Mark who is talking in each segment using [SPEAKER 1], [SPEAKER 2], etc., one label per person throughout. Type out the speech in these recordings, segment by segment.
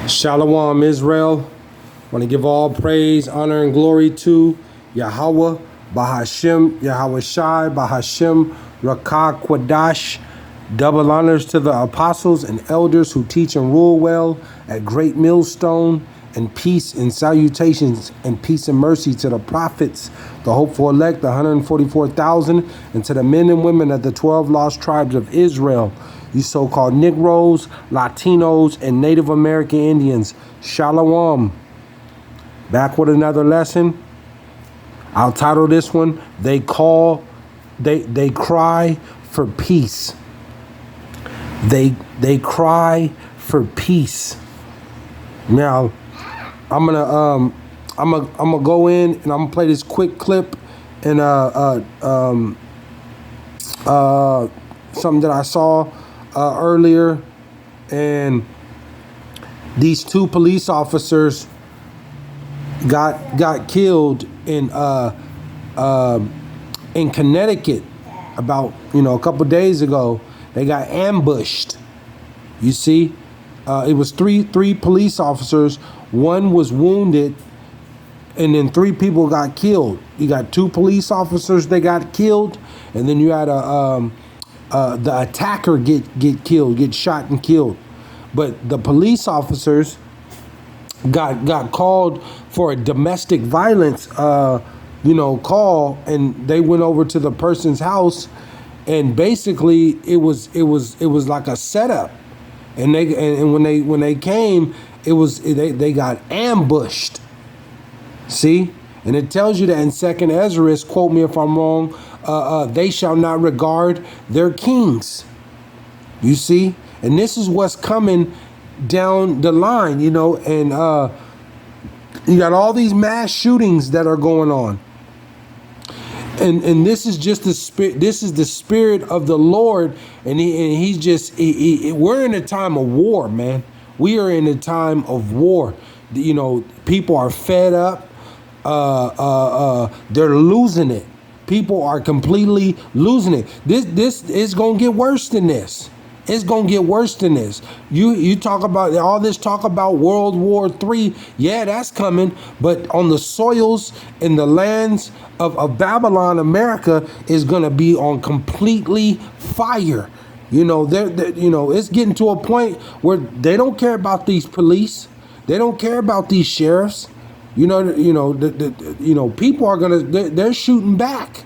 [SPEAKER 1] Shalom, Israel. I want to give all praise, honor, and glory to Yahawah, BASHAM, YAHAWAHSHI, BASHAM, Rakah, Quadash. Double honors to the apostles and elders who teach and rule well at Great Millstone, and peace and salutations and peace and mercy to the prophets, the hopeful elect, the 144,000, and to the men and women of the 12 lost tribes of Israel, you so-called Negroes, Latinos, and Native American Indians. Shalom. Back with another lesson. I'll title this one, they cry for peace. They cry for peace. Now, I'm gonna go in and I'm gonna play this quick clip and something that I saw earlier, and these two police officers got killed in Connecticut about a couple days ago. They got ambushed. You see, it was three police officers. One was wounded, and then 3 people got killed. You got 2 police officers that got killed, and then you had the attacker get shot and killed. But the police officers got called for a domestic violence call, and they went over to the person's house, and basically it was like a setup. And when they came, they got ambushed. See, and it tells you that in 2nd Ezra, quote me if I'm wrong, they shall not regard their kings. You see, and this is what's coming down the line, and you got all these mass shootings that are going on. And this is just the spirit. This is the spirit of the Lord, and he's just. We're in a time of war, man. We are in a time of war. People are fed up. They're losing it. People are completely losing it. This is gonna get worse than this. It's gonna get worse than this. You talk about all this talk about World War III. Yeah, that's coming. But on the soils and the lands of Babylon, America is gonna be on completely fire. It's getting to a point where they don't care about these police. They don't care about these sheriffs. People are they're shooting back.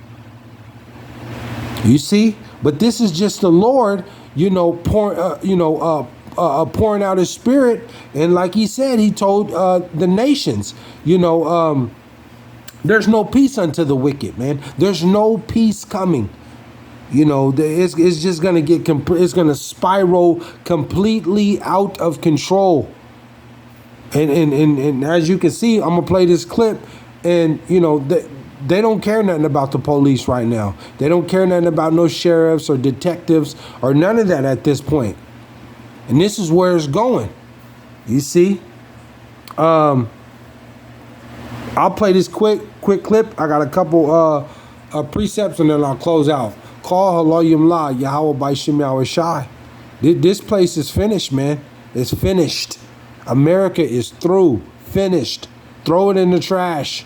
[SPEAKER 1] You see, but this is just the Lord. Pouring out his spirit. And like he said, he told the nations, there's no peace unto the wicked, man. There's no peace coming. It's just going to it's going to spiral completely out of control. And as you can see, I'm going to play this clip, and, they don't care nothing about the police right now. They don't care nothing about no sheriffs or detectives or none of that at this point. And this is where it's going. You see? I'll play this quick clip. I got a couple precepts, and then I'll close out. Call Halayim La, Yahawah BASHAM YAHAWAHSHI. This place is finished, man. It's finished. America is through. Finished. Throw it in the trash.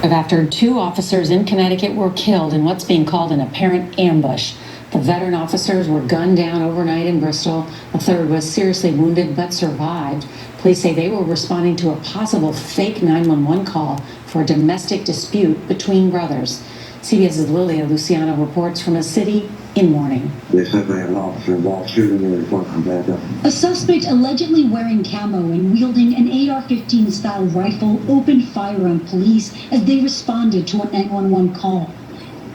[SPEAKER 2] After 2 officers in Connecticut were killed in what's being called an apparent ambush. The veteran officers were gunned down overnight in Bristol. A 3rd was seriously wounded but survived. Police say they were responding to a possible fake 911 call for a domestic dispute between brothers. CBS's Lilia Luciano reports from a city in mourning.
[SPEAKER 3] They said they had an officer involved shooting and reporting back up.
[SPEAKER 4] A suspect allegedly wearing camo and wielding an AR-15 style rifle opened fire on police as they responded to a 911 call.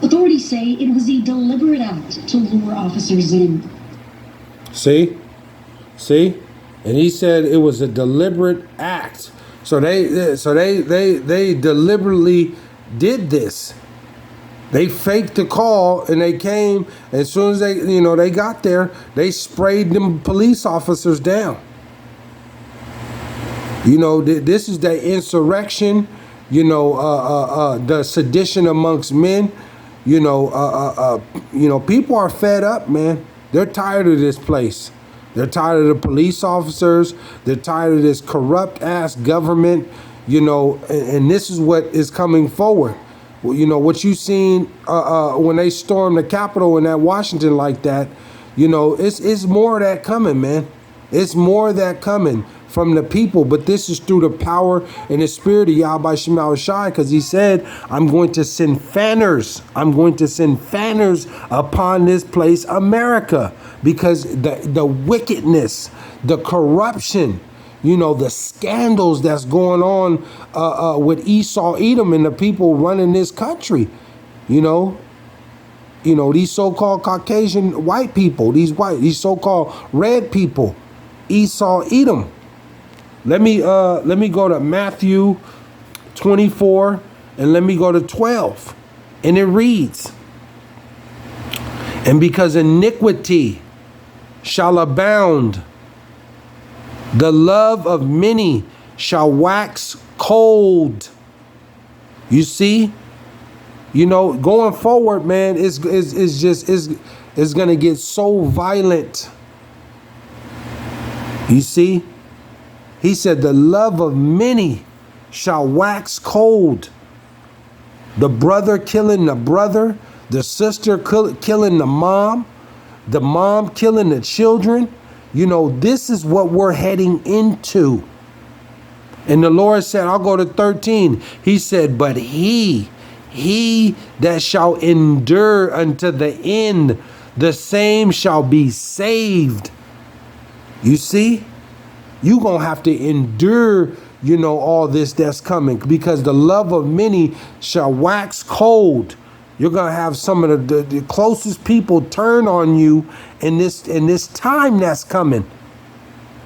[SPEAKER 4] Authorities say it was a deliberate act to lure officers in.
[SPEAKER 1] See? And he said it was a deliberate act. So they deliberately did this. They faked the call, and they came. As soon as they got there, they sprayed them police officers down. This is the insurrection. The sedition amongst men. People are fed up, man. They're tired of this place. They're tired of the police officers. They're tired of this corrupt ass government, you know, and this is what is coming forward. Well, you know, what you seen when they stormed the Capitol in that Washington like that, you know, it's more of that coming, man. It's more of that coming from the people, but this is through the power and the spirit of YAHAWAHSHI, because he said, I'm going to send fanners. I'm going to send fanners upon this place, America, because the wickedness, the corruption, you know, the scandals that's going on with Esau, Edom, and the people running this country, you know, these so-called Caucasian white people, these so-called red people, Esau, Edom. Let me go to Matthew 24 and let me go to 12. And it reads, and because iniquity shall abound, the love of many shall wax cold. You see? You know, going forward, man, it's gonna get so violent. You see? He said, the love of many shall wax cold. The brother killing the brother, the sister killing the mom killing the children. You know, this is what we're heading into. And the Lord said, I'll go to 13. He said, but he that shall endure unto the end, the same shall be saved. You see? You're going to have to endure, you know, all this that's coming, because the love of many shall wax cold. You're going to have some of the closest people turn on you in this time that's coming.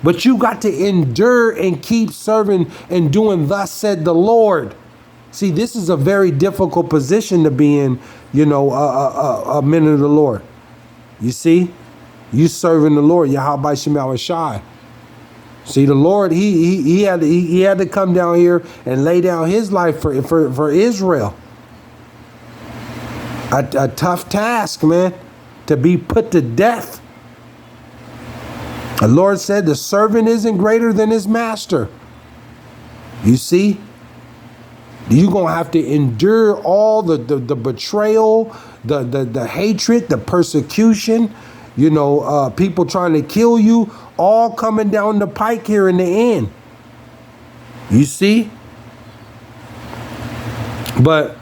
[SPEAKER 1] But you got to endure and keep serving and doing thus said the Lord. See, this is a very difficult position to be in, you know, a men of the Lord. You see? You serving the Lord, YAHAWAHSHI. See, the Lord, he had to come down here and lay down his life for Israel. A tough task, man, to be put to death. The Lord said the servant isn't greater than his master. You see? You're going to have to endure all the betrayal, the hatred, the persecution, you know, people trying to kill you, all coming down the pike here in the end. You see? But,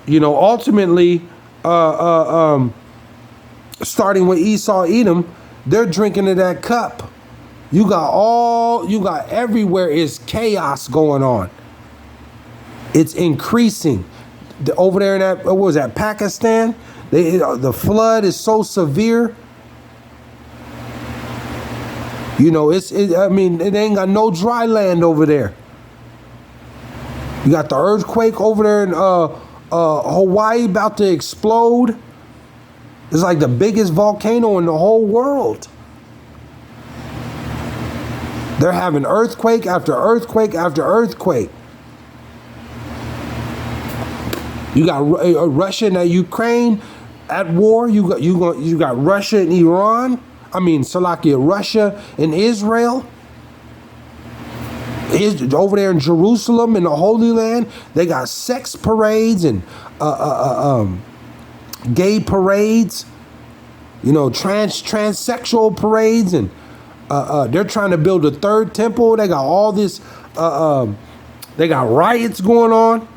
[SPEAKER 1] you know, ultimately, starting with Esau, Edom, they're drinking of that cup. You got everywhere is chaos going on. It's increasing. Over there in that, what was that, Pakistan? The flood is so severe. You know, I mean, it ain't got no dry land over there. You got the earthquake over there in Hawaii about to explode. It's like the biggest volcano in the whole world. They're having earthquake after earthquake after earthquake. You got Russia and Ukraine at war. You got Russia and Iran. I mean, Salakia, Russia and Israel. Over there in Jerusalem, in the Holy Land, they got sex parades and gay parades. You know, transsexual parades, and they're trying to build a third temple. They got all this. They got riots going on.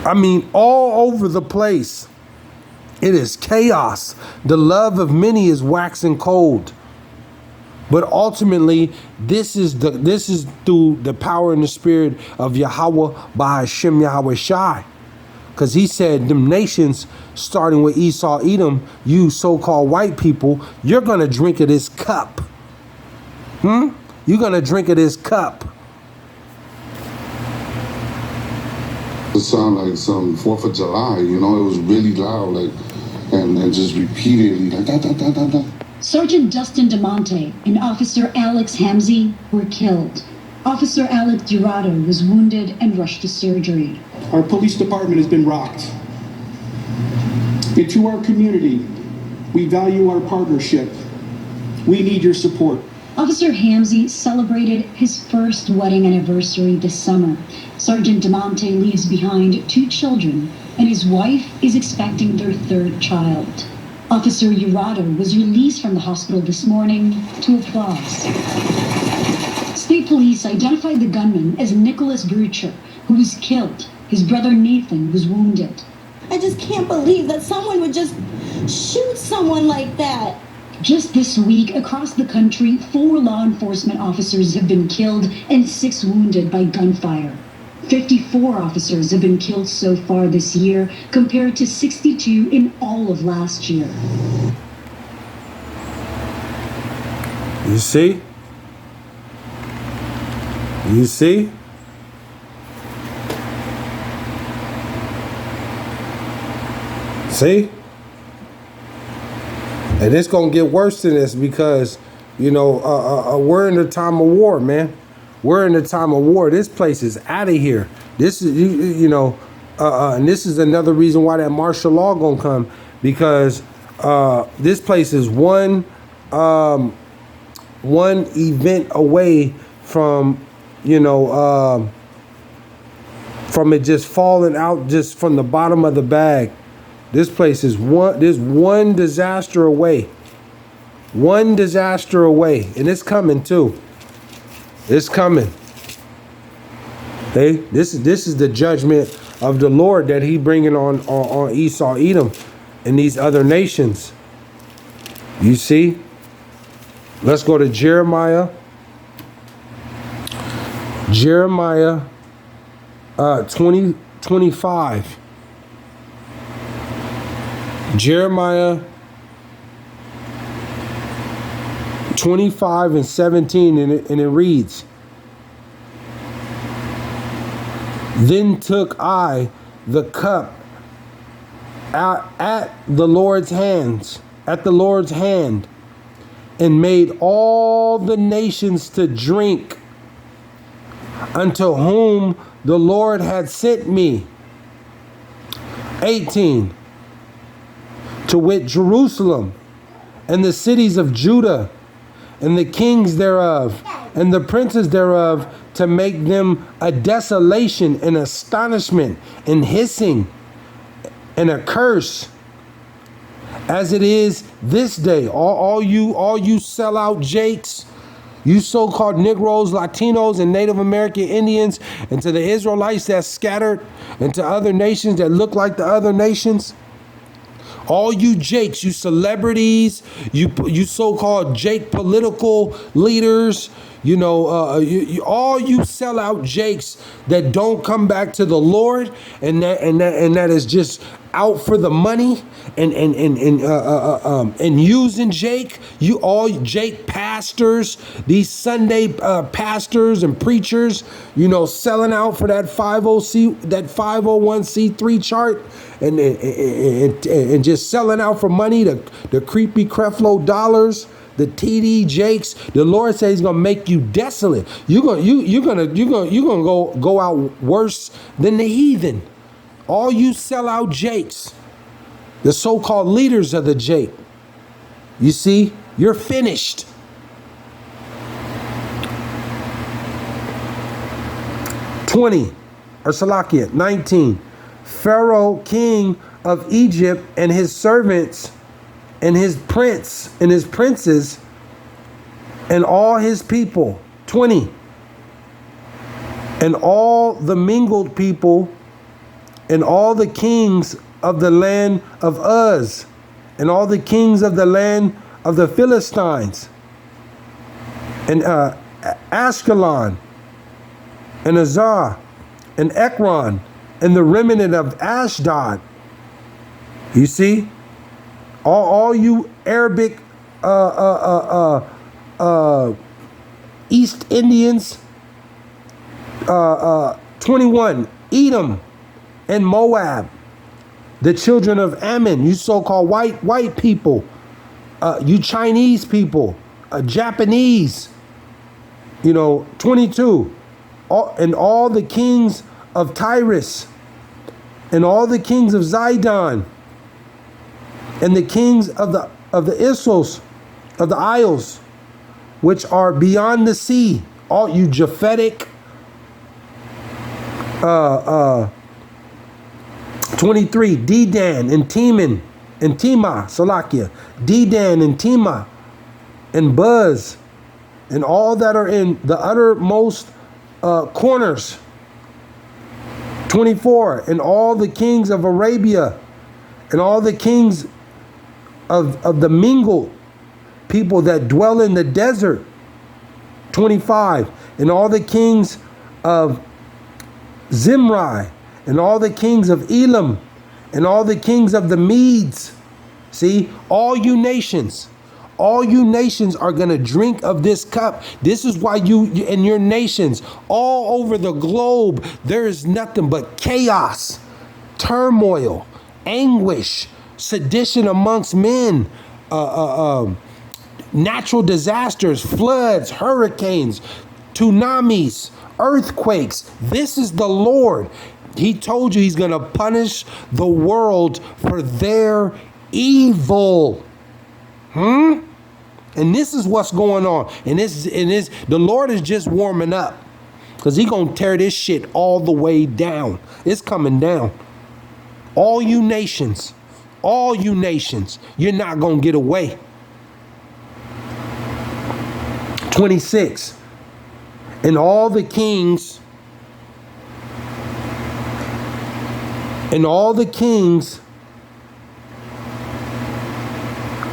[SPEAKER 1] I mean, all over the place. It is chaos. The love of many is waxing cold. But ultimately, this is through the power and the spirit of Yahawah, BASHAM, YAHAWAHSHI. Because he said, them nations, starting with Esau, Edom, you so-called white people, you're going to drink of this cup. You're going to drink of this cup.
[SPEAKER 5] It sounded like some 4th of July, you know, it was really loud, like, and just repeatedly, like, da, da, da, da, da.
[SPEAKER 4] Sergeant Dustin DeMonte and Officer Alex Hamzy were killed. Officer Alex Dorado was wounded and rushed to surgery.
[SPEAKER 6] Our police department has been rocked. And to our community, we value our partnership. We need your support.
[SPEAKER 4] Officer Hamzy celebrated his first wedding anniversary this summer. Sergeant DeMonte leaves behind 2 children, and his wife is expecting their 3rd child. Officer Urado was released from the hospital this morning to applause. State police identified the gunman as Nicholas Brucher, who was killed. His brother Nathan was wounded.
[SPEAKER 7] I just can't believe that someone would just shoot someone like that.
[SPEAKER 4] Just this week, across the country, 4 law enforcement officers have been killed and 6 wounded by gunfire. 54 officers have been killed so far this year, compared to 62 in all of last year.
[SPEAKER 1] You see? You see? See? And it's going to get worse than this because, you know, we're in a time of war, man. We're in a time of war. This place is out of here. This is, you know, and this is another reason why that martial law going to come, because this place is one event away from, you know, from it just falling out just from the bottom of the bag. This place is one disaster away. One disaster away. And it's coming too. It's coming. Hey, this is the judgment of the Lord that he bringing on Esau, Edom, and these other nations. You see? Let's go to Jeremiah. Jeremiah 25. Jeremiah 25 and 17, and it reads, "Then took I the cup at the Lord's hand, and made all the nations to drink, unto whom the Lord had sent me." 18. "To wit, Jerusalem, and the cities of Judah, and the kings thereof, and the princes thereof, to make them a desolation and astonishment and hissing and a curse, as it is this day." All you sellout jakes, you so-called Negroes, Latinos, and Native American Indians, and to the Israelites that's scattered, and to other nations that look like the other nations. All you jakes, you celebrities, you so-called jake political leaders, you know, all you sellout jakes that don't come back to the Lord, and that is just out for the money and using Jake. You all Jake pastors, these Sunday pastors and preachers, you know, selling out for that 501c3 chart, and just selling out for money, the creepy Creflo dollars, the TD Jakes. The Lord says he's gonna make you desolate. You're gonna go out worse than the heathen. All you sellout Jakes, the so-called leaders of the Jake. You see, you're finished. Salakia 19. Pharaoh, king of Egypt, and his servants, and his princes, and all his people. 20. And all the mingled people, and all the kings of the land of Uz, and all the kings of the land of the Philistines, and Ashkelon, and Azar, and Ekron, and the remnant of Ashdod. You see, all you Arabic East Indians. 21, Edom and Moab, the children of Ammon, you so-called white people, you Chinese people, Japanese, you know. 22, and all the kings of Tyrus, and all the kings of Zidon, and the kings of the Issos, of the isles, which are beyond the sea, all you Japhetic, 23, Dedan and Teman and Tema, Salakia, Dedan and Tema and Buz, and all that are in the uttermost corners. 24, and all the kings of Arabia, and all the kings of the mingled people that dwell in the desert. 25, and all the kings of Zimri, and all the kings of Elam, and all the kings of the Medes. See, all you nations are going to drink of this cup. This is why you and your nations all over the globe, there is nothing but chaos, turmoil, anguish, sedition amongst men, natural disasters, floods, hurricanes, tsunamis, earthquakes. This is the Lord. He told you he's going to punish the world for their evil. And this is what's going on. And the Lord is just warming up, because he's going to tear this shit all the way down. It's coming down. All you nations, you're not going to get away. 26. And all the kings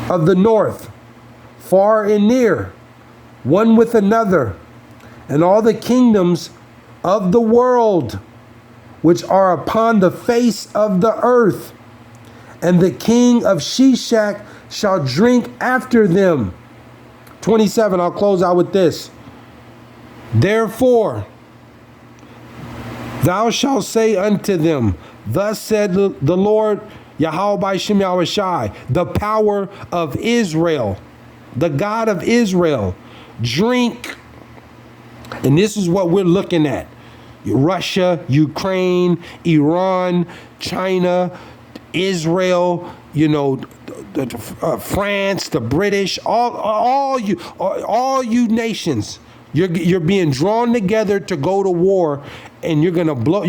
[SPEAKER 1] of the north, far and near, one with another, and all the kingdoms of the world which are upon the face of the earth, and the king of Shishak shall drink after them. 27, I'll close out with this. Therefore, thou shalt say unto them, thus said the Lord, YAHAWAHSHI, the power of Israel, the God of Israel, drink. And this is what we're looking at. Russia, Ukraine, Iran, China, Israel, France, the British, all you nations. You're being drawn together to go to war, and you're gonna blow.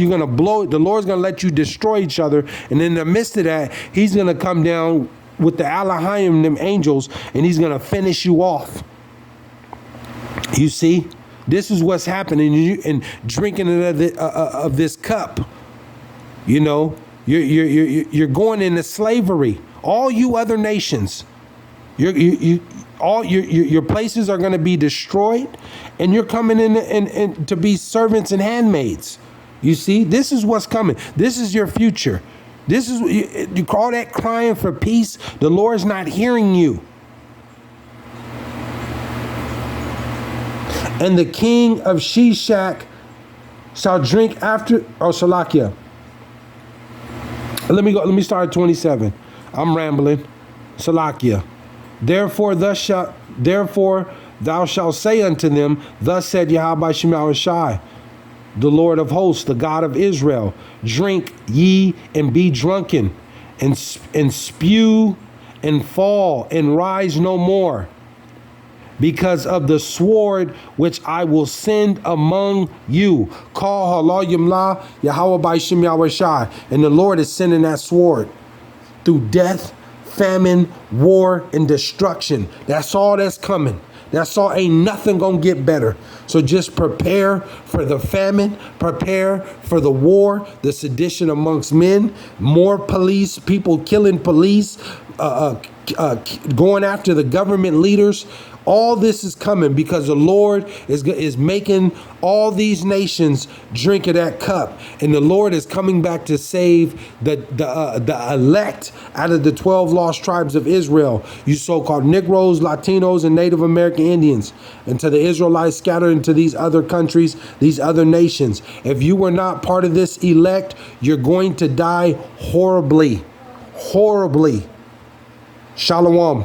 [SPEAKER 1] The Lord's gonna let you destroy each other, and in the midst of that, he's gonna come down with the Elohim, them angels, and he's gonna finish you off. You see, this is what's happening, and drinking of this cup. You're going into slavery. All you other nations, all your places are going to be destroyed, and you're coming in to be servants and handmaids. You see, this is what's coming. This is your future. This is, you call that crying for peace? The Lord's not hearing you. And the king of Shishak shall drink after, Salakia. Let me start at 27. I'm rambling. Salakia. Therefore thou shalt say unto them, thus said YAHAWAHSHI, the Lord of hosts, the God of Israel, drink ye and be drunken, and spew and fall and rise no more, because of the sword which I will send among you. Call halal yimla YAHAWAHSHI. And the Lord is sending that sword through death, famine, war, and destruction. That's all that's coming. That's all. Ain't nothing gonna get better. So just prepare for the famine, prepare for the war, the sedition amongst men, more police, people killing police, going after the government leaders. All this is coming because the Lord is making all these nations drink of that cup, and the Lord is coming back to save the elect out of the 12 lost tribes of Israel. You so-called Negroes, Latinos, and Native American Indians, and to the Israelites scattered into these other countries, these other nations. If you were not part of this elect, you're going to die horribly, horribly. Shalom.